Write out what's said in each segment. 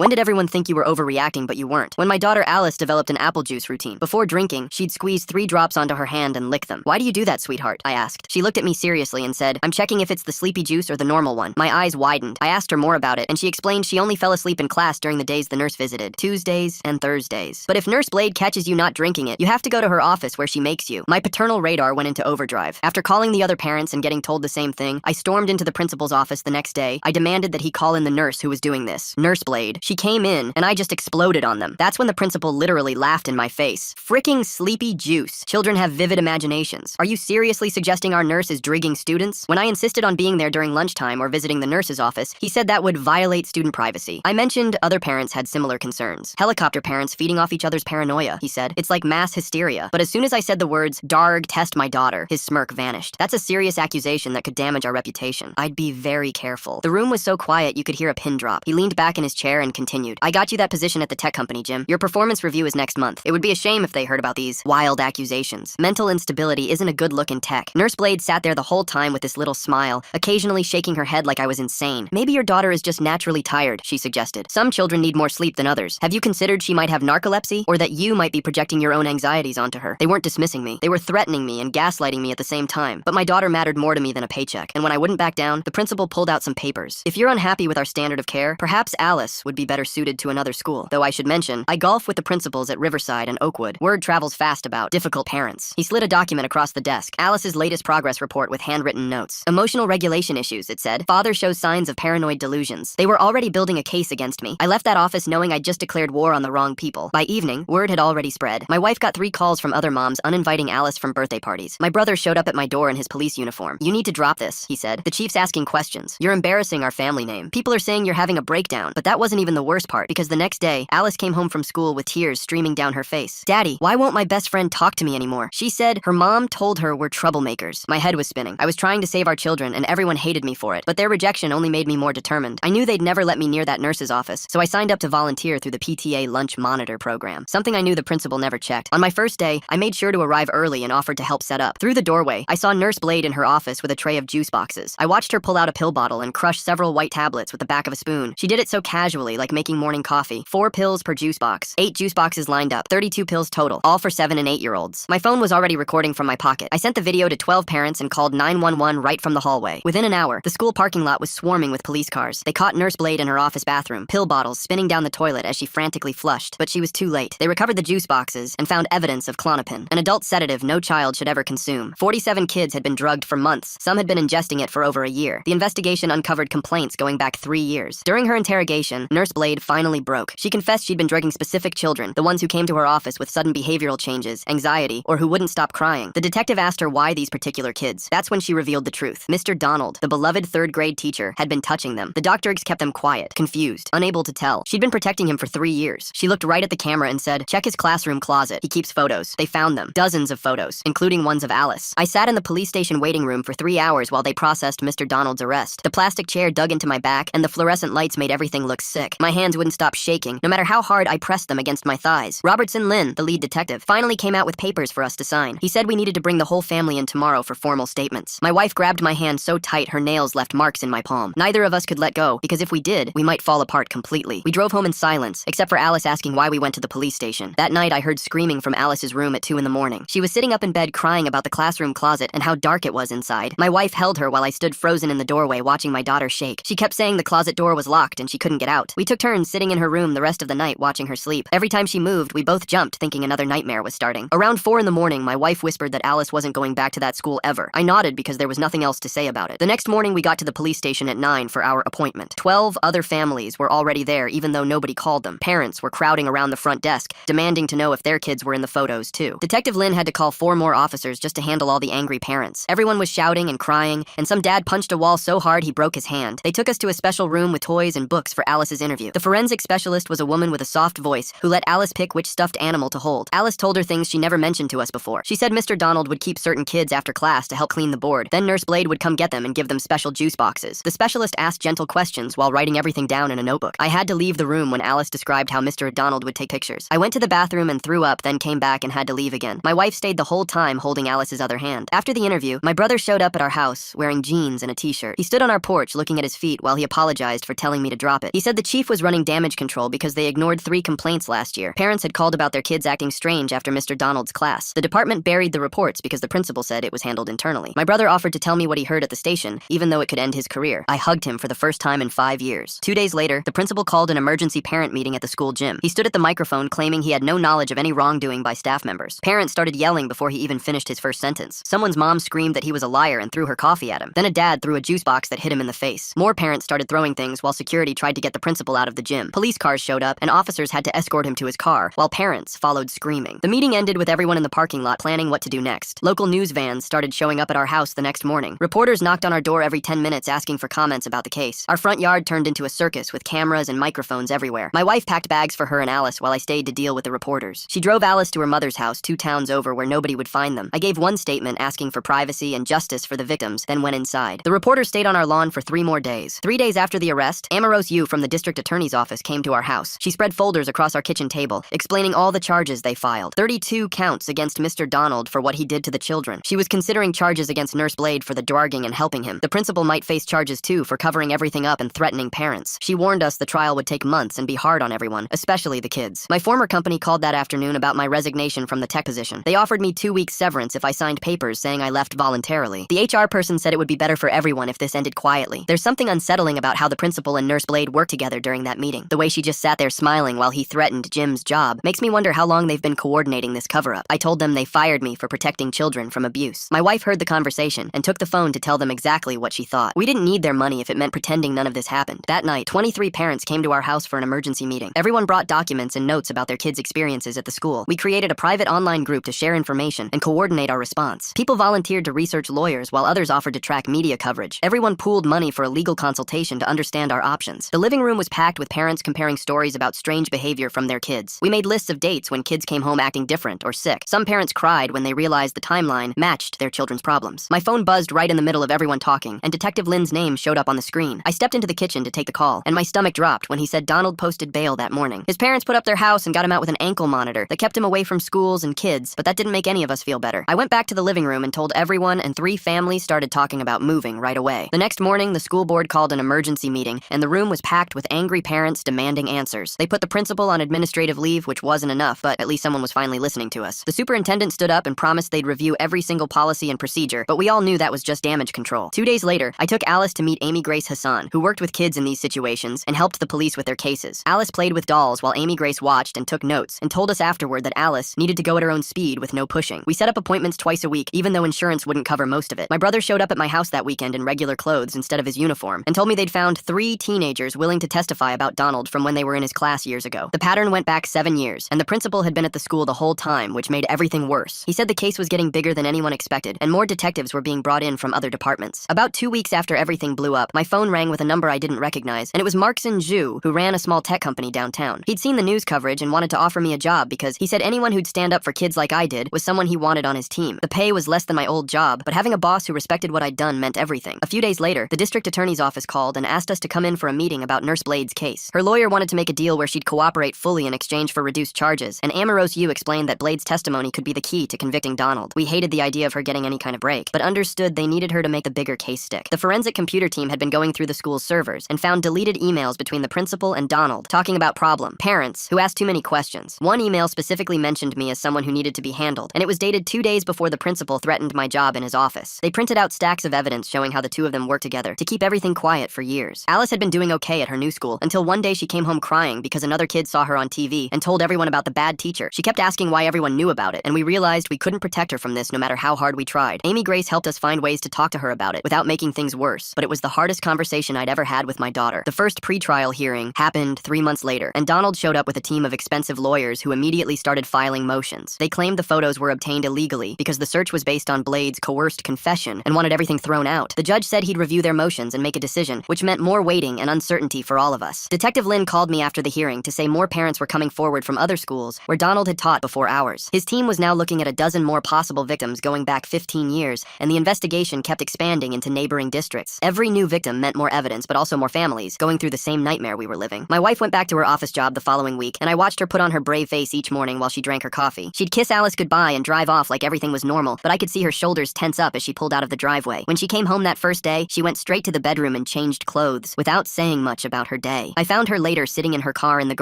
When did everyone think you were overreacting but you weren't? When my daughter Alice developed an apple juice routine. Before drinking, she'd squeeze 3 drops onto her hand and lick them. Why do you do that, sweetheart? I asked. She looked at me seriously and said, I'm checking if it's the sleepy juice or the normal one. My eyes widened. I asked her more about it, and she explained she only fell asleep in class during the days the nurse visited, Tuesdays and Thursdays. But if Nurse Blade catches you not drinking it, you have to go to her office where she makes you. My paternal radar went into overdrive. After calling the other parents and getting told the same thing, I stormed into the principal's office the next day. I demanded that he call in the nurse who was doing this. Nurse Blade. She came in, and I just exploded on them. That's when the principal literally laughed in my face. Fricking sleepy juice. Children have vivid imaginations. Are you seriously suggesting our nurse is drigging students? When I insisted on being there during lunchtime or visiting the nurse's office, he said that would violate student privacy. I mentioned other parents had similar concerns. Helicopter parents feeding off each other's paranoia, he said. It's like mass hysteria. But as soon as I said the words, "Darg, test my daughter," his smirk vanished. That's a serious accusation that could damage our reputation. I'd be very careful. The room was so quiet you could hear a pin drop. He leaned back in his chair and continued. I got you that position at the tech company, Jim. Your performance review is next month. It would be a shame if they heard about these wild accusations. Mental instability isn't a good look in tech. Nurse Blade sat there the whole time with this little smile, occasionally shaking her head like I was insane. Maybe your daughter is just naturally tired, she suggested. Some children need more sleep than others. Have you considered she might have narcolepsy? Or that you might be projecting your own anxieties onto her? They weren't dismissing me. They were threatening me and gaslighting me at the same time. But my daughter mattered more to me than a paycheck. And when I wouldn't back down, the principal pulled out some papers. If you're unhappy with our standard of care, perhaps Alice would be better suited to another school. Though I should mention, I golf with the principals at Riverside and Oakwood. Word travels fast about difficult parents. He slid a document across the desk. Alice's latest progress report with handwritten notes. Emotional regulation issues, it said. Father shows signs of paranoid delusions. They were already building a case against me. I left that office knowing I'd just declared war on the wrong people. By evening, word had already spread. My wife got 3 calls from other moms uninviting Alice from birthday parties. My brother showed up at my door in his police uniform. You need to drop this, he said. The chief's asking questions. You're embarrassing our family name. People are saying you're having a breakdown. But that wasn't even the worst part, because the next day, Alice came home from school with tears streaming down her face. Daddy, why won't my best friend talk to me anymore? She said her mom told her we're troublemakers. My head was spinning. I was trying to save our children, and everyone hated me for it. But their rejection only made me more determined. I knew they'd never let me near that nurse's office, so I signed up to volunteer through the PTA lunch monitor program, something I knew the principal never checked. On my first day, I made sure to arrive early and offered to help set up. Through the doorway, I saw Nurse Blade in her office with a tray of juice boxes. I watched her pull out a pill bottle and crush several white tablets with the back of a spoon. She did it so casually, like making morning coffee. 4 pills per juice box. 8 juice boxes lined up. 32 pills total, all for 7 and 8-year-olds. My phone was already recording from my pocket. I sent the video to 12 parents and called 911 right from the hallway. Within an hour, the school parking lot was swarming with police cars. They caught Nurse Blade in her office bathroom, pill bottles spinning down the toilet as she frantically flushed. But she was too late. They recovered the juice boxes and found evidence of Klonopin, an adult sedative no child should ever consume. 47 kids had been drugged for months. Some had been ingesting it for over a year. The investigation uncovered complaints going back 3 years. During her interrogation, Nurse Blade finally broke. She confessed she'd been drugging specific children, the ones who came to her office with sudden behavioral changes, anxiety, or who wouldn't stop crying. The detective asked her why these particular kids. That's when she revealed the truth. Mr. Donald, the beloved 3rd grade teacher, had been touching them. The doctors kept them quiet, confused, unable to tell. She'd been protecting him for 3 years. She looked right at the camera and said, check his classroom closet. He keeps photos. They found them. Dozens of photos, including ones of Alice. I sat in the police station waiting room for 3 hours while they processed Mr. Donald's arrest. The plastic chair dug into my back, and the fluorescent lights made everything look sick. My hands wouldn't stop shaking, no matter how hard I pressed them against my thighs. Robertson Lynn, the lead detective, finally came out with papers for us to sign. He said we needed to bring the whole family in tomorrow for formal statements. My wife grabbed my hand so tight her nails left marks in my palm. Neither of us could let go, because if we did, we might fall apart completely. We drove home in silence, except for Alice asking why we went to the police station. That night, I heard screaming from Alice's room at 2 in the morning. She was sitting up in bed crying about the classroom closet and how dark it was inside. My wife held her while I stood frozen in the doorway watching my daughter shake. She kept saying the closet door was locked and she couldn't get out. We took turns sitting in her room the rest of the night watching her sleep. Every time she moved, we both jumped thinking another nightmare was starting. Around 4 in the morning, my wife whispered that Alice wasn't going back to that school ever. I nodded because there was nothing else to say about it. The next morning, we got to the police station at 9 for our appointment. 12 other families were already there even though nobody called them. Parents were crowding around the front desk, demanding to know if their kids were in the photos too. Detective Lynn had to call 4 more officers just to handle all the angry parents. Everyone was shouting and crying, and some dad punched a wall so hard he broke his hand. They took us to a special room with toys and books for Alice's interview. The forensic specialist was a woman with a soft voice who let Alice pick which stuffed animal to hold. Alice told her things she never mentioned to us before. She said Mr. Donald would keep certain kids after class to help clean the board. Then Nurse Blade would come get them and give them special juice boxes. The specialist asked gentle questions while writing everything down in a notebook. I had to leave the room when Alice described how Mr. Donald would take pictures. I went to the bathroom and threw up, then came back and had to leave again. My wife stayed the whole time holding Alice's other hand. After the interview, my brother showed up at our house wearing jeans and a t-shirt. He stood on our porch looking at his feet while he apologized for telling me to drop it. He said the chief would was running damage control because they ignored 3 complaints last year. Parents had called about their kids acting strange after Mr. Donald's class. The department buried the reports because the principal said it was handled internally. My brother offered to tell me what he heard at the station, even though it could end his career. I hugged him for the first time in 5 years. 2 days later, the principal called an emergency parent meeting at the school gym. He stood at the microphone claiming he had no knowledge of any wrongdoing by staff members. Parents started yelling before he even finished his first sentence. Someone's mom screamed that he was a liar and threw her coffee at him. Then a dad threw a juice box that hit him in the face. More parents started throwing things while security tried to get the principal out of the gym. Police cars showed up and officers had to escort him to his car, while parents followed screaming. The meeting ended with everyone in the parking lot planning what to do next. Local news vans started showing up at our house the next morning. Reporters knocked on our door every 10 minutes asking for comments about the case. Our front yard turned into a circus with cameras and microphones everywhere. My wife packed bags for her and Alice while I stayed to deal with the reporters. She drove Alice to her mother's house 2 towns over where nobody would find them. I gave one statement asking for privacy and justice for the victims, then went inside. The reporters stayed on our lawn for 3 more days. 3 days after the arrest, Amorose Yu from the district attorney's office came to our house. She spread folders across our kitchen table, explaining all the charges they filed. 32 counts against Mr. Donald for what he did to the children. She was considering charges against Nurse Blade for the drugging and helping him. The principal might face charges too for covering everything up and threatening parents. She warned us the trial would take months and be hard on everyone, especially the kids. My former company called that afternoon about my resignation from the tech position. They offered me 2 weeks severance if I signed papers saying I left voluntarily. The HR person said it would be better for everyone if this ended quietly. There's something unsettling about how the principal and Nurse Blade worked together during that meeting. The way she just sat there smiling while he threatened Jim's job makes me wonder how long they've been coordinating this cover-up. I told them they fired me for protecting children from abuse. My wife heard the conversation and took the phone to tell them exactly what she thought. We didn't need their money if it meant pretending none of this happened. That night, 23 parents came to our house for an emergency meeting. Everyone brought documents and notes about their kids' experiences at the school. We created a private online group to share information and coordinate our response. People volunteered to research lawyers while others offered to track media coverage. Everyone pooled money for a legal consultation to understand our options. The living room was packed with parents comparing stories about strange behavior from their kids. We made lists of dates when kids came home acting different or sick. Some parents cried when they realized the timeline matched their children's problems. My phone buzzed right in the middle of everyone talking, and Detective Lynn's name showed up on the screen. I stepped into the kitchen to take the call, and my stomach dropped when he said Donald posted bail that morning. His parents put up their house and got him out with an ankle monitor that kept him away from schools and kids, but that didn't make any of us feel better. I went back to the living room and told everyone, and 3 families started talking about moving right away. The next morning, the school board called an emergency meeting, and the room was packed with angry parents demanding answers. They put the principal on administrative leave, which wasn't enough, but at least someone was finally listening to us. The superintendent stood up and promised they'd review every single policy and procedure, but we all knew that was just damage control. 2 days later, I took Alice to meet Amy Grace Hassan, who worked with kids in these situations and helped the police with their cases. Alice played with dolls while Amy Grace watched and took notes, and told us afterward that Alice needed to go at her own speed with no pushing. We set up appointments twice a week, even though insurance wouldn't cover most of it. My brother showed up at my house that weekend in regular clothes instead of his uniform, and told me they'd found 3 teenagers willing to testify about Donald from when they were in his class years ago. The pattern went back 7 years, and the principal had been at the school the whole time, which made everything worse. He said the case was getting bigger than anyone expected, and more detectives were being brought in from other departments. About 2 weeks after everything blew up, my phone rang with a number I didn't recognize, and it was Markson Zhu, who ran a small tech company downtown. He'd seen the news coverage and wanted to offer me a job because he said anyone who'd stand up for kids like I did was someone he wanted on his team. The pay was less than my old job, but having a boss who respected what I'd done meant everything. A few days later, the district attorney's office called and asked us to come in for a meeting about Nurse Blade's case. Her lawyer wanted to make a deal where she'd cooperate fully in exchange for reduced charges, and Amorose Yu explained that Blade's testimony could be the key to convicting Donald. We hated the idea of her getting any kind of break, but understood they needed her to make the bigger case stick. The forensic computer team had been going through the school's servers and found deleted emails between the principal and Donald talking about parents who asked too many questions. One email specifically mentioned me as someone who needed to be handled, and it was dated 2 days before the principal threatened my job in his office. They printed out stacks of evidence showing how the 2 of them worked together to keep everything quiet for years. Alice had been doing okay at her new school until one day she came home crying because another kid saw her on TV and told everyone about the bad teacher. She kept asking why everyone knew about it, and we realized we couldn't protect her from this no matter how hard we tried. Amy Grace helped us find ways to talk to her about it without making things worse, but it was the hardest conversation I'd ever had with my daughter. The first pre-trial hearing happened 3 months later, and Donald showed up with a team of expensive lawyers who immediately started filing motions. They claimed the photos were obtained illegally because the search was based on Blade's coerced confession and wanted everything thrown out. The judge said he'd review their motions and make a decision, which meant more waiting and uncertainty for all of us. Detective Lynn called me after the hearing to say more parents were coming forward from other schools where Donald had taught before ours. His team was now looking at a dozen more possible victims going back 15 years, and the investigation kept expanding into neighboring districts. Every new victim meant more evidence, but also more families going through the same nightmare we were living. My wife went back to her office job the following week, and I watched her put on her brave face each morning while she drank her coffee. She'd kiss Alice goodbye and drive off like everything was normal, but I could see her shoulders tense up as she pulled out of the driveway. When she came home that first day, she went straight to the bedroom and changed clothes without saying much about her day. day. I found her later sitting in her car in the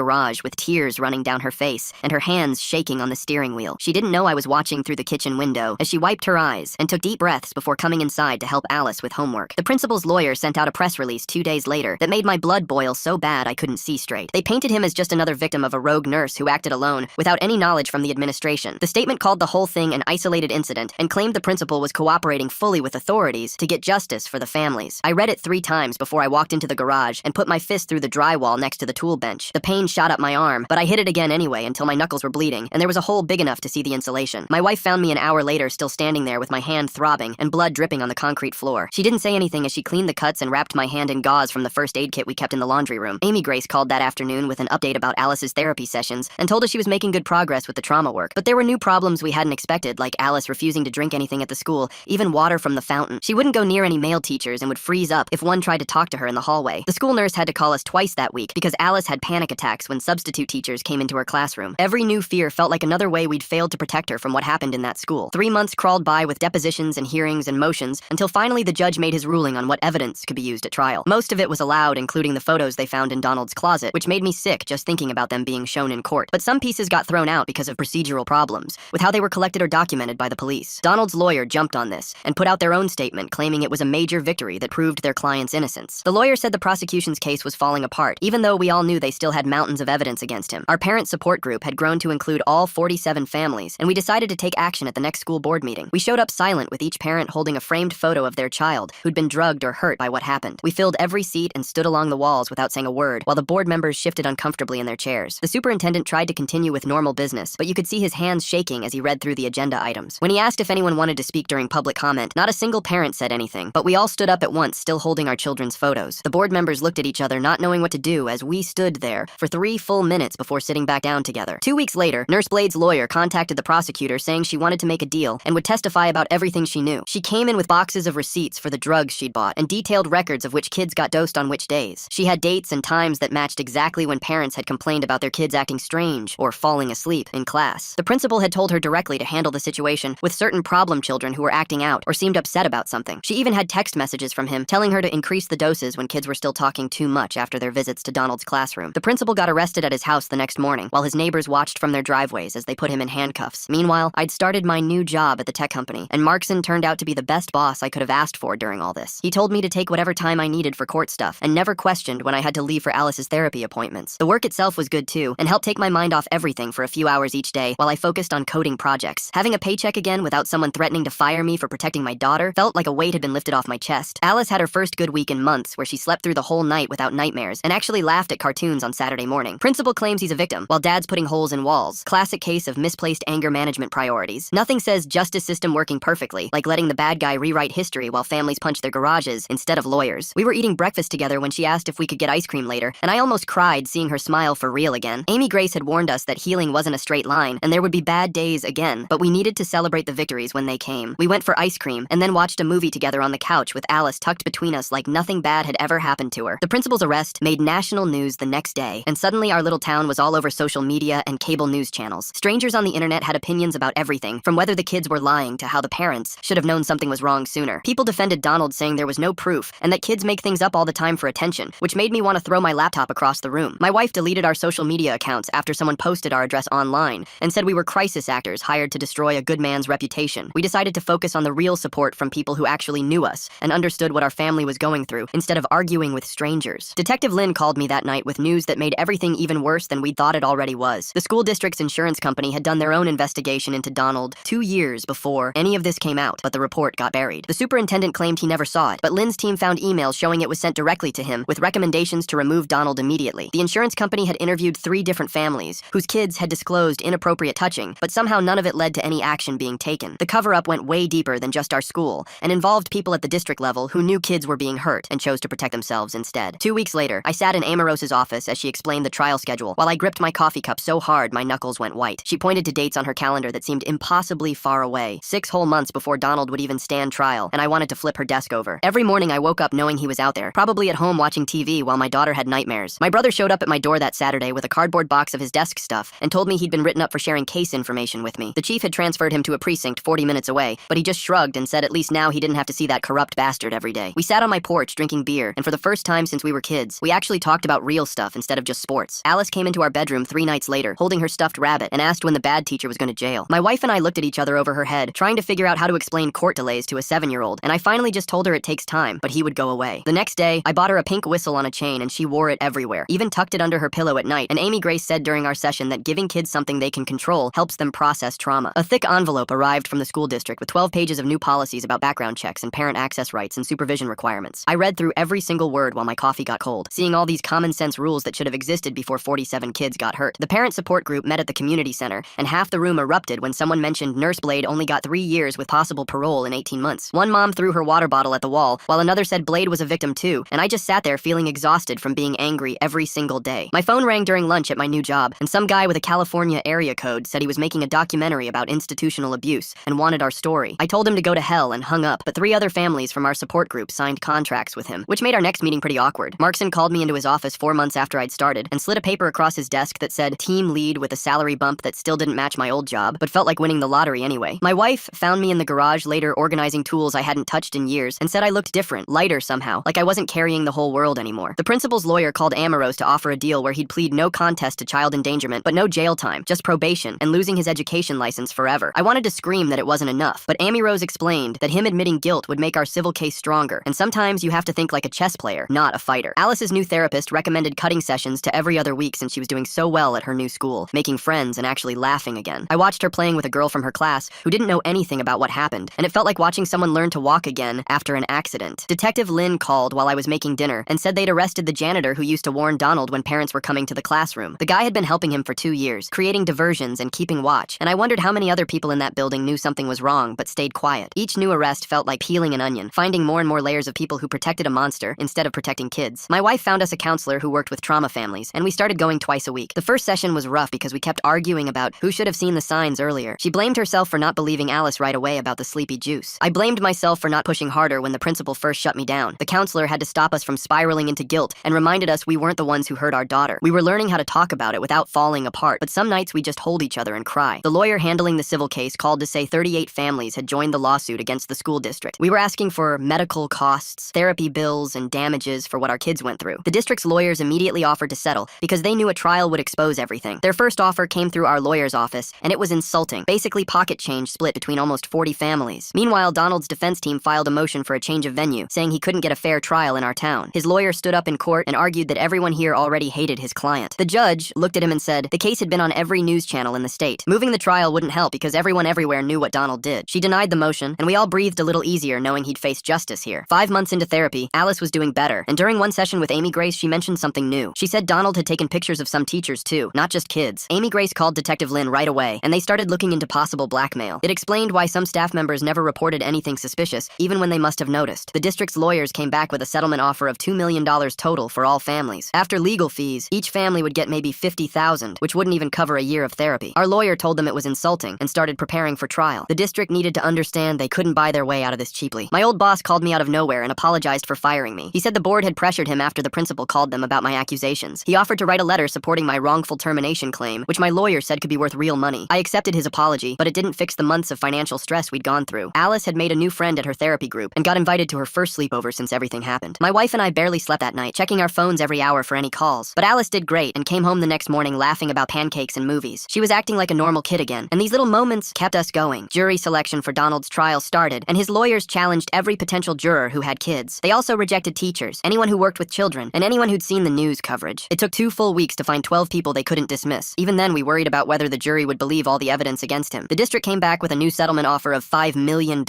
garage with tears running down her face and her hands shaking on the steering wheel. She didn't know I was watching through the kitchen window as she wiped her eyes and took deep breaths before coming inside to help Alice with homework. The principal's lawyer sent out a press release 2 days later that made my blood boil so bad I couldn't see straight. They painted him as just another victim of a rogue nurse who acted alone without any knowledge from the administration. The statement called the whole thing an isolated incident and claimed the principal was cooperating fully with authorities to get justice for the families. I read it 3 times before I walked into the garage and put my fist through the drywall next to the tool bench. The pain shot up my arm, but I hit it again anyway until my knuckles were bleeding and there was a hole big enough to see the insulation. My wife found me an hour later still standing there with my hand throbbing and blood dripping on the concrete floor. She didn't say anything as she cleaned the cuts and wrapped my hand in gauze from the first aid kit we kept in the laundry room. Amy Grace called that afternoon with an update about Alice's therapy sessions and told us she was making good progress with the trauma work. But there were new problems we hadn't expected, like Alice refusing to drink anything at the school, even water from the fountain. She wouldn't go near any male teachers and would freeze up if one tried to talk to her in the hallway. The school nurse had to call us twice that week because Alice had panic attacks when substitute teachers came into her classroom. Every new fear felt like another way we'd failed to protect her from what happened in that school. 3 months crawled by with depositions and hearings and motions until finally the judge made his ruling on what evidence could be used at trial. Most of it was allowed, including the photos they found in Donald's closet, which made me sick just thinking about them being shown in court. But some pieces got thrown out because of procedural problems with how they were collected or documented by the police. Donald's lawyer jumped on this and put out their own statement claiming it was a major victory that proved their client's innocence. The lawyer said the prosecution's case was falling apart, even though we all knew they still had mountains of evidence against him. Our parent support group had grown to include all 47 families, and we decided to take action at the next school board meeting. We showed up silent with each parent holding a framed photo of their child who'd been drugged or hurt by what happened. We filled every seat and stood along the walls without saying a word while the board members shifted uncomfortably in their chairs. The superintendent tried to continue with normal business, but you could see his hands shaking as he read through the agenda items. When he asked if anyone wanted to speak during public comment, not a single parent said anything, but we all stood up at once, still holding our children's photos. The board members looked at each other, not knowing what to do, as we stood there for 3 full minutes before sitting back down together. 2 weeks later, Nurse Blade's lawyer contacted the prosecutor saying she wanted to make a deal and would testify about everything she knew. She came in with boxes of receipts for the drugs she'd bought and detailed records of which kids got dosed on which days. She had dates and times that matched exactly when parents had complained about their kids acting strange or falling asleep in class. The principal had told her directly to handle the situation with certain problem children who were acting out or seemed upset about something. She even had text messages from him telling her to increase the doses when kids were still talking too much after their visits to Donald's classroom. The principal got arrested at his house the next morning while his neighbors watched from their driveways as they put him in handcuffs. Meanwhile, I'd started my new job at the tech company, and Markson turned out to be the best boss I could have asked for during all this. He told me to take whatever time I needed for court stuff and never questioned when I had to leave for Alice's therapy appointments. The work itself was good too and helped take my mind off everything for a few hours each day while I focused on coding projects. Having a paycheck again without someone threatening to fire me for protecting my daughter felt like a weight had been lifted off my chest. Alice had her first good week in months where she slept through the whole night without nightmares and actually laughed at cartoons on Saturday morning. Principal claims he's a victim while dad's putting holes in walls. Classic case of misplaced anger management priorities. Nothing says justice system working perfectly like letting the bad guy rewrite history while families punch their garages instead of lawyers. We were eating breakfast together when she asked if we could get ice cream later, and I almost cried seeing her smile for real again. Amy Grace had warned us that healing wasn't a straight line and there would be bad days again, but we needed to celebrate the victories when they came. We went for ice cream and then watched a movie together on the couch with Alice tucked between us like nothing bad had ever happened to her. The principal's arrest made national news the next day, and suddenly our little town was all over social media and cable news channels. Strangers on the internet had opinions about everything, from whether the kids were lying to how the parents should have known something was wrong sooner. People defended Donald, saying there was no proof and that kids make things up all the time for attention, which made me want to throw my laptop across the room. My wife deleted our social media accounts after someone posted our address online and said we were crisis actors hired to destroy a good man's reputation. We decided to focus on the real support from people who actually knew us and understood what our family was going through instead of arguing with strangers. Detective Lynn called me that night with news that made everything even worse than we'd thought it already was. The school district's insurance company had done their own investigation into Donald 2 years before any of this came out, but the report got buried. The superintendent claimed he never saw it, but Lynn's team found emails showing it was sent directly to him with recommendations to remove Donald immediately. The insurance company had interviewed 3 different families whose kids had disclosed inappropriate touching, but somehow none of it led to any action being taken. The cover-up went way deeper than just our school and involved people at the district level who knew kids were being hurt and chose to protect themselves instead. 2 weeks later, I sat in Amarosa's office as she explained the trial schedule while I gripped my coffee cup so hard my knuckles went white. She pointed to dates on her calendar that seemed impossibly far away, 6 whole months before Donald would even stand trial, and I wanted to flip her desk over. Every morning I woke up knowing he was out there, probably at home watching TV while my daughter had nightmares. My brother showed up at my door that Saturday with a cardboard box of his desk stuff and told me he'd been written up for sharing case information with me. The chief had transferred him to a precinct 40 minutes away, but he just shrugged and said at least now he didn't have to see that corrupt bastard every day. We sat on my porch drinking beer, and for the first time since we were kids, We actually talked about real stuff instead of just sports. Alice came into our bedroom 3 nights later, holding her stuffed rabbit, and asked when the bad teacher was going to jail. My wife and I looked at each other over her head, trying to figure out how to explain court delays to a 7-year-old, and I finally just told her it takes time, but he would go away. The next day, I bought her a pink whistle on a chain, and she wore it everywhere, even tucked it under her pillow at night. And Amy Grace said during our session that giving kids something they can control helps them process trauma. A thick envelope arrived from the school district with 12 pages of new policies about background checks and parent access rights and supervision requirements. I read through every single word while my coffee got cold, seeing all these common sense rules that should have existed before 47 kids got hurt. The parent support group met at the community center, and half the room erupted when someone mentioned Nurse Blade only got 3 years with possible parole in 18 months. One mom threw her water bottle at the wall, while another said Blade was a victim too, and I just sat there feeling exhausted from being angry every single day. My phone rang during lunch at my new job, and some guy with a California area code said he was making a documentary about institutional abuse and wanted our story. I told him to go to hell and hung up, but 3 other families from our support group signed contracts with him, which made our next meeting pretty awkward. Markson called me into his office 4 months after I'd started and slid a paper across his desk that said team lead with a salary bump that still didn't match my old job, but felt like winning the lottery anyway. My wife found me in the garage later organizing tools I hadn't touched in years and said I looked different, lighter somehow, like I wasn't carrying the whole world anymore. The principal's lawyer called Amoros to offer a deal where he'd plead no contest to child endangerment, but no jail time, just probation, and losing his education license forever. I wanted to scream that it wasn't enough, but Amy Rose explained that him admitting guilt would make our civil case stronger, and sometimes you have to think like a chess player, not a fighter. Alice's new therapist recommended cutting sessions to every other week since she was doing so well at her new school, making friends and actually laughing again. I watched her playing with a girl from her class who didn't know anything about what happened, and it felt like watching someone learn to walk again after an accident. Detective Lynn called while I was making dinner and said they'd arrested the janitor who used to warn Donald when parents were coming to the classroom. The guy had been helping him for 2 years, creating diversions and keeping watch, and I wondered how many other people in that building knew something was wrong but stayed quiet. Each new arrest felt like peeling an onion, finding more and more layers of people who protected a monster instead of protecting kids. My wife found us a counselor who worked with trauma families, and we started going twice a week. The first session was rough because we kept arguing about who should have seen the signs earlier. She blamed herself for not believing Alice right away about the sleepy juice. I blamed myself for not pushing harder when the principal first shut me down. The counselor had to stop us from spiraling into guilt and reminded us we weren't the ones who hurt our daughter. We were learning how to talk about it without falling apart, but some nights we just hold each other and cry. The lawyer handling the civil case called to say 38 families had joined the lawsuit against the school district. We were asking for medical costs, therapy bills, and damages for what our kids went through. The district's lawyers immediately offered to settle because they knew a trial would expose everything. Their first offer came through our lawyer's office, and it was insulting. Basically pocket change split between almost 40 families. Meanwhile, Donald's defense team filed a motion for a change of venue, saying he couldn't get a fair trial in our town. His lawyer stood up in court and argued that everyone here already hated his client. The judge looked at him and said the case had been on every news channel in the state. Moving the trial wouldn't help because everyone everywhere knew what Donald did. She denied the motion, and we all breathed a little easier knowing he'd face justice here. 5 months into therapy, Alice was doing better, and during one session with Amy Grace, she mentioned something new. She said Donald had taken pictures of some teachers too, not just kids. Amy Grace called Detective Lynn right away, and they started looking into possible blackmail. It explained why some staff members never reported anything suspicious, even when they must have noticed. The district's lawyers came back with a settlement offer of $2 million total for all families. After legal fees, each family would get maybe $50,000, which wouldn't even cover a year of therapy. Our lawyer told them it was insulting and started preparing for trial. The district needed to understand they couldn't buy their way out of this cheaply. My old boss called me out of nowhere and apologized for firing me. He said the board had pressured him after the principal called them about my accusations. He offered to write a letter supporting my wrongful termination claim, which my lawyer said could be worth real money. I accepted his apology, but it didn't fix the months of financial stress we'd gone through. Alice had made a new friend at her therapy group and got invited to her first sleepover since everything happened. My wife and I barely slept that night, checking our phones every hour for any calls. But Alice did great and came home the next morning laughing about pancakes and movies. She was acting like a normal kid again, and these little moments kept us going. Jury selection for Donald's trial started, and his lawyers challenged every potential juror who had kids. They also rejected teachers, anyone who worked with children, and anyone who'd seen the news coverage. It took 2 full weeks to find 12 people they couldn't dismiss. Even then, we worried about whether the jury would believe all the evidence against him. The district came back with a new settlement offer of $5 million,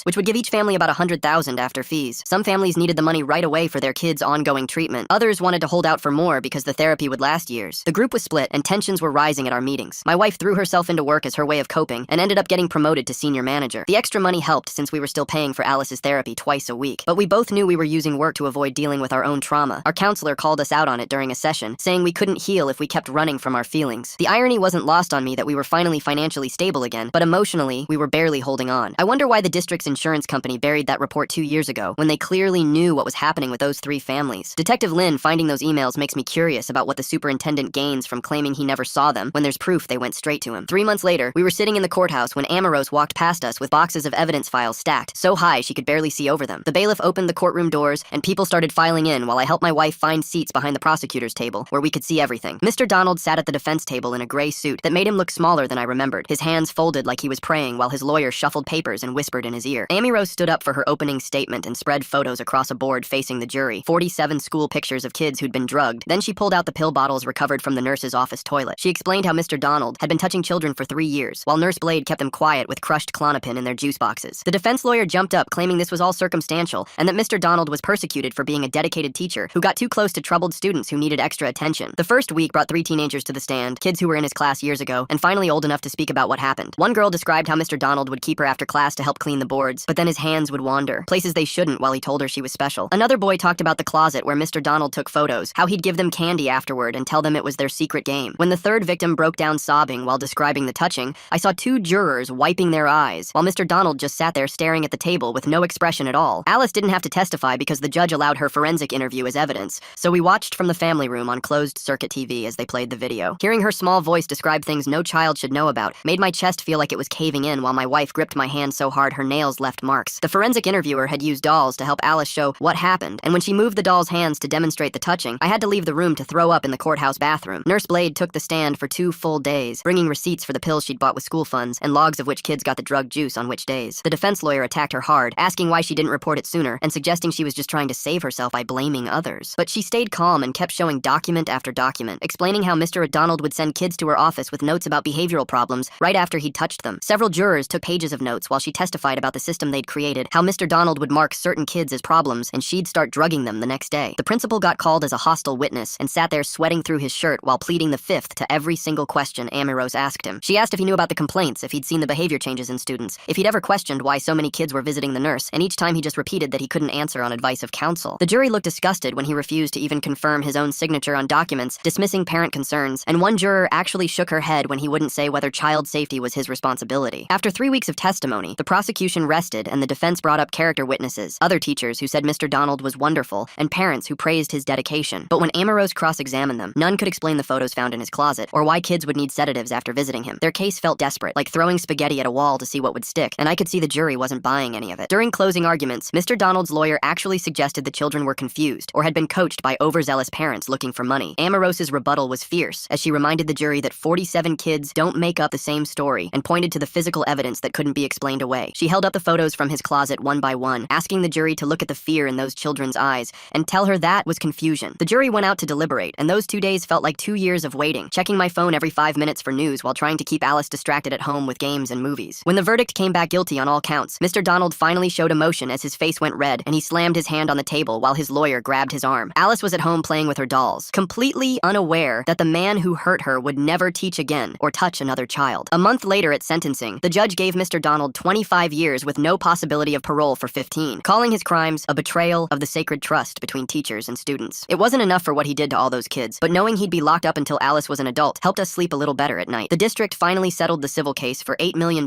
which would give each family about $100,000 after fees. Some families needed the money right away for their kids' ongoing treatment. Others wanted to hold out for more because the therapy would last years. The group was split, and tensions were rising at our meetings. My wife threw herself into work as her way of coping and ended up getting promoted to senior manager. The extra money helped since we were still paying for Alice's therapy twice a week. But we both knew we were using work to avoid dealing with our own trauma. Our counselor called us out on it during a session, saying we couldn't heal if we kept running from our feelings. The irony wasn't lost on me that we were finally financially stable again, but emotionally, we were barely holding on. I wonder why the district's insurance company buried that report 2 years ago when they clearly knew what was happening with those 3 families. Detective Lynn finding those emails makes me curious about what the superintendent gains from claiming he never saw them when there's proof they went straight to him. 3 months later, we were sitting in the courthouse when Amoros walked past us with boxes of evidence files stacked so high she could barely see over them. The bailiff opened the courtroom doors and people started filing in while I helped helped my wife find seats behind the prosecutor's table, where we could see everything. Mr. Donald sat at the defense table in a gray suit that made him look smaller than I remembered, his hands folded like he was praying while his lawyer shuffled papers and whispered in his ear. Amy Rose stood up for her opening statement and spread photos across a board facing the jury, 47 school pictures of kids who'd been drugged. Then she pulled out the pill bottles recovered from the nurse's office toilet. She explained how Mr. Donald had been touching children for 3 years, while Nurse Blade kept them quiet with crushed Klonopin in their juice boxes. The defense lawyer jumped up, claiming this was all circumstantial and that Mr. Donald was persecuted for being a dedicated teacher who got too close to troubled students who needed extra attention. The first week brought 3 teenagers to the stand, kids who were in his class years ago, and finally old enough to speak about what happened. One girl described how Mr. Donald would keep her after class to help clean the boards, but then his hands would wander, places they shouldn't, while he told her she was special. Another boy talked about the closet where Mr. Donald took photos, how he'd give them candy afterward and tell them it was their secret game. When the third victim broke down sobbing while describing the touching, I saw 2 jurors wiping their eyes, while Mr. Donald just sat there staring at the table with no expression at all. Alice didn't have to testify because the judge allowed her forensic interview as evidence, so we watched from the family room on closed-circuit TV as they played the video. Hearing her small voice describe things no child should know about made my chest feel like it was caving in while my wife gripped my hand so hard her nails left marks. The forensic interviewer had used dolls to help Alice show what happened, and when she moved the doll's hands to demonstrate the touching, I had to leave the room to throw up in the courthouse bathroom. Nurse Blade took the stand for 2 full days, bringing receipts for the pills she'd bought with school funds and logs of which kids got the drug juice on which days. The defense lawyer attacked her hard, asking why she didn't report it sooner and suggesting she was just trying to save herself by blaming others. But she stayed calm and kept showing document after document, explaining how Mr. Donald would send kids to her office with notes about behavioral problems right after he'd touched them. Several jurors took pages of notes while she testified about the system they'd created, how Mr. Donald would mark certain kids as problems and she'd start drugging them the next day. The principal got called as a hostile witness and sat there sweating through his shirt while pleading the fifth to every single question Amy Rose asked him. She asked if he knew about the complaints, if he'd seen the behavior changes in students, if he'd ever questioned why so many kids were visiting the nurse, and each time he just repeated that he couldn't answer on advice of counsel. The jury looked disgusted when he refused to even confirm his own signature on documents, dismissing parent concerns, and one juror actually shook her head when he wouldn't say whether child safety was his responsibility. After 3 weeks of testimony, the prosecution rested and the defense brought up character witnesses, other teachers who said Mr. Donald was wonderful, and parents who praised his dedication. But when Amy Rose cross-examined them, none could explain the photos found in his closet, or why kids would need sedatives after visiting him. Their case felt desperate, like throwing spaghetti at a wall to see what would stick, and I could see the jury wasn't buying any of it. During closing arguments, Mr. Donald's lawyer actually suggested the children were confused, or had been coached by overzealous parents looking for money. Amy Rose's rebuttal was fierce, as she reminded the jury that 47 kids don't make up the same story, and pointed to the physical evidence that couldn't be explained away. She held up the photos from his closet one by one, asking the jury to look at the fear in those children's eyes, and tell her that was confusion. The jury went out to deliberate, and those 2 days felt like 2 years of waiting, checking my phone every 5 minutes for news while trying to keep Alice distracted at home with games and movies. When the verdict came back guilty on all counts, Mr. Donald finally showed emotion as his face went red, and he slammed his hand on the table while his lawyer grabbed his arm. Alice was at home playing with her dolls, completely unaware that the man who hurt her would never teach again or touch another child. A month later at sentencing, the judge gave Mr. Donald 25 years with no possibility of parole for 15, calling his crimes a betrayal of the sacred trust between teachers and students. It wasn't enough for what he did to all those kids, but knowing he'd be locked up until Alice was an adult helped us sleep a little better at night. The district finally settled the civil case for $8 million,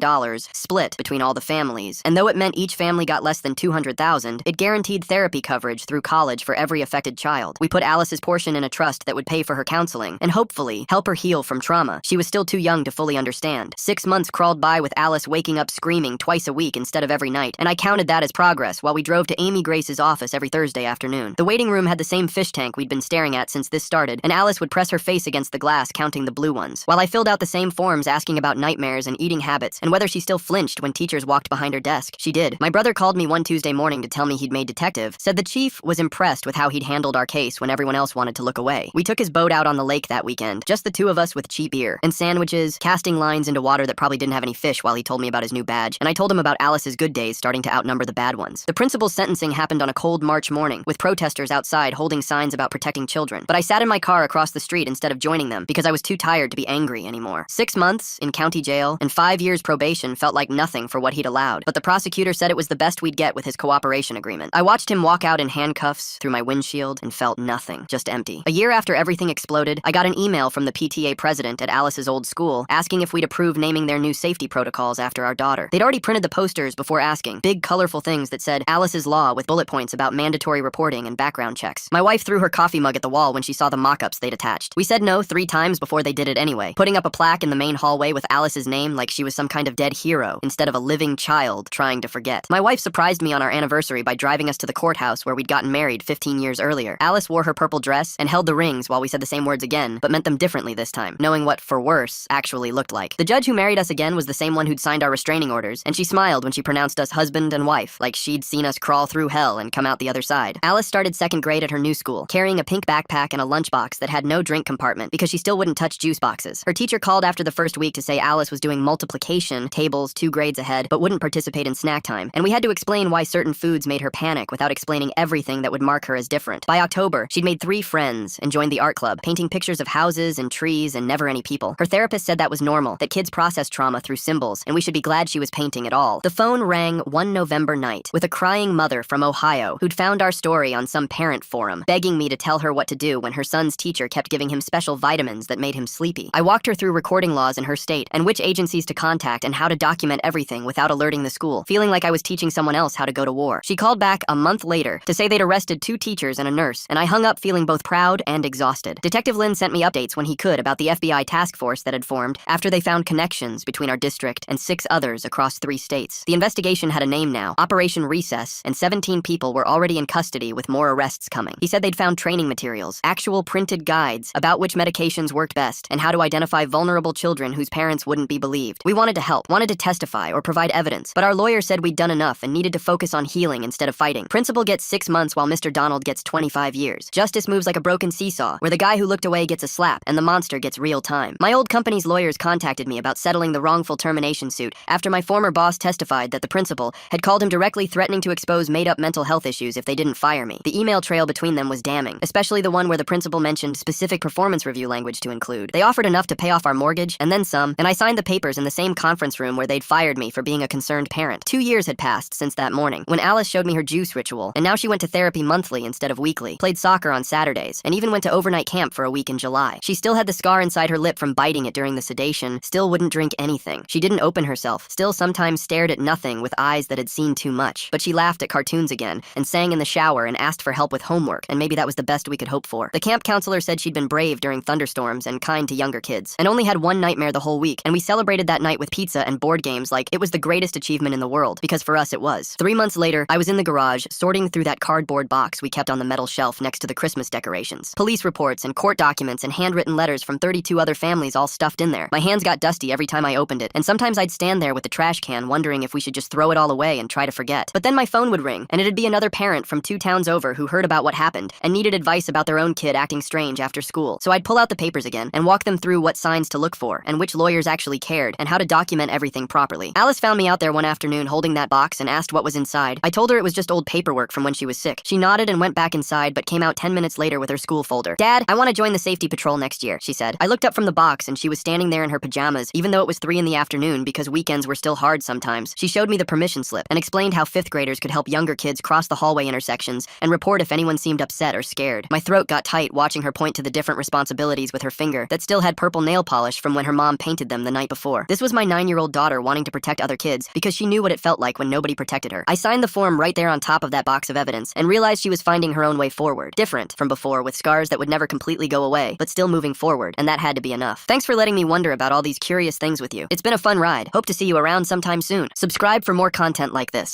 split between all the families, and though it meant each family got less than $200,000, it guaranteed therapy coverage through college for every affected child. We put Alice's portion in a trust that would pay for her counseling, and hopefully help her heal from trauma she was still too young to fully understand. 6 months crawled by with Alice waking up screaming twice a week instead of every night, and I counted that as progress while we drove to Amy Grace's office every Thursday afternoon. The waiting room had the same fish tank we'd been staring at since this started, and Alice would press her face against the glass counting the blue ones, while I filled out the same forms asking about nightmares and eating habits, and whether she still flinched when teachers walked behind her desk. She did. My brother called me one Tuesday morning to tell me he'd made detective, said the chief was impressed with how he'd handled our case when everyone else wanted to look away. We took his boat out on the lake that weekend, just the 2 of us with cheap beer and sandwiches, casting lines into water that probably didn't have any fish while he told me about his new badge, and I told him about Alice's good days starting to outnumber the bad ones. The principal's sentencing happened on a cold March morning, with protesters outside holding signs about protecting children, but I sat in my car across the street instead of joining them because I was too tired to be angry anymore. 6 months in county jail and 5 years probation felt like nothing for what he'd allowed, but the prosecutor said it was the best we'd get with his cooperation agreement. I watched him walk out in handcuffs through my windshield and felt nothing, just empty. A year after everything exploded, I got an email from the PTA president at Alice's old school asking if we'd approve naming their new safety protocols after our daughter. They'd already printed the posters before asking, big colorful things that said Alice's Law with bullet points about mandatory reporting and background checks. My wife threw her coffee mug at the wall when she saw the mock-ups they'd attached. We said no 3 times before they did it anyway, putting up a plaque in the main hallway with Alice's name like she was some kind of dead hero instead of a living child trying to forget. My wife surprised me on our anniversary by driving us to the courthouse where we'd gotten married 15 years earlier. Alice wore her purple dress and held the rings while we said the same words again, but meant them differently this time, knowing what "for worse" actually looked like. The judge who married us again was the same one who'd signed our restraining orders, and she smiled when she pronounced us husband and wife, like she'd seen us crawl through hell and come out the other side. Alice started second grade at her new school, carrying a pink backpack and a lunchbox that had no drink compartment because she still wouldn't touch juice boxes. Her teacher called after the first week to say Alice was doing multiplication tables 2 grades ahead, but wouldn't participate in snack time, and we had to explain why certain foods made her panic without explaining everything that would mark her as different. By October, she'd made 3 friends and joined the art club, painting pictures of houses and trees and never any people. Her therapist said that was normal, that kids process trauma through symbols, and we should be glad she was painting at all. The phone rang one November night with a crying mother from Ohio who'd found our story on some parent forum, begging me to tell her what to do when her son's teacher kept giving him special vitamins that made him sleepy. I walked her through recording laws in her state and which agencies to contact and how to document everything without alerting the school, feeling like I was teaching someone else how to go to war. She called back a month later to say they'd arrested 2 teachers and a nurse, and I hung up feeling both proud and exhausted. Detective Lynn sent me updates when he could about the FBI task force that had formed after they found connections between our district and 6 others across 3 states. The investigation had a name now, Operation Recess, and 17 people were already in custody with more arrests coming. He said they'd found training materials, actual printed guides about which medications worked best and how to identify vulnerable children whose parents wouldn't be believed. We wanted to help, wanted to testify or provide evidence, but our lawyer said we'd done enough and needed to focus on healing instead of fighting. Principal gets 6 months while Mr. Donald gets 25 years. Justice moves like a broken seesaw, where the guy who looked away gets a slap and the monster gets real time. My old company's lawyers contacted me about settling the wrongful termination suit after my former boss testified that the principal had called him directly threatening to expose made-up mental health issues if they didn't fire me. The email trail between them was damning, especially the one where the principal mentioned specific performance review language to include. They offered enough to pay off our mortgage, and then some, and I signed the papers in the same conference room where they'd fired me for being a concerned parent. 2 years had passed since that morning, when Alice showed me her juice ritual, and now she went to therapy monthly instead of weekly, played soccer on Saturdays, and even went to overnight camp for a week in July. She still had the scar inside her lip from biting it during the sedation, still wouldn't drink anything. She didn't open herself, still sometimes stared at nothing with eyes that had seen too much. But she laughed at cartoons again, and sang in the shower and asked for help with homework, and maybe that was the best we could hope for. The camp counselor said she'd been brave during thunderstorms and kind to younger kids, and only had one nightmare the whole week, and we celebrated that night with pizza and board games like it was the greatest achievement in the world, because for us it was. 3 months later, I was in the garage, sorting through that cardboard box we kept on the metal shelf next to the Christmas decorations. Police reports and court documents and handwritten letters from 32 other families all stuffed in there. My hands got dusty every time I opened it, and sometimes I'd stand there with the trash can wondering if we should just throw it all away and try to forget. But then my phone would ring, and it'd be another parent from 2 towns over who heard about what happened and needed advice about their own kid acting strange after school. So I'd pull out the papers again and walk them through what signs to look for and which lawyers actually cared and how to document everything properly. Alice found me out there one afternoon holding that box and asked what was inside. I told her it was just old paperwork from when she was sick. She nodded and went back inside, but came out 10 minutes later with her school folder. "Dad, I want to join the safety patrol next year," she said. I looked up from the box and she was standing there in her pajamas, even though it was 3 in the afternoon because weekends were still hard sometimes. She showed me the permission slip and explained how 5th graders could help younger kids cross the hallway intersections and report if anyone seemed upset or scared. My throat got tight watching her point to the different responsibilities with her finger that still had purple nail polish from when her mom painted them the night before. This was my 9-year-old daughter wanting to protect other kids because she knew what it felt like when nobody protected her. I signed the form right there on top of that box of evidence and realized she was finding her own way forward, different from before with scars that would never completely go away, but still moving forward, and that had to be enough. Thanks for letting me wonder about all these curious things with you. It's been a fun ride. Hope to see you around sometime soon. Subscribe for more content like this.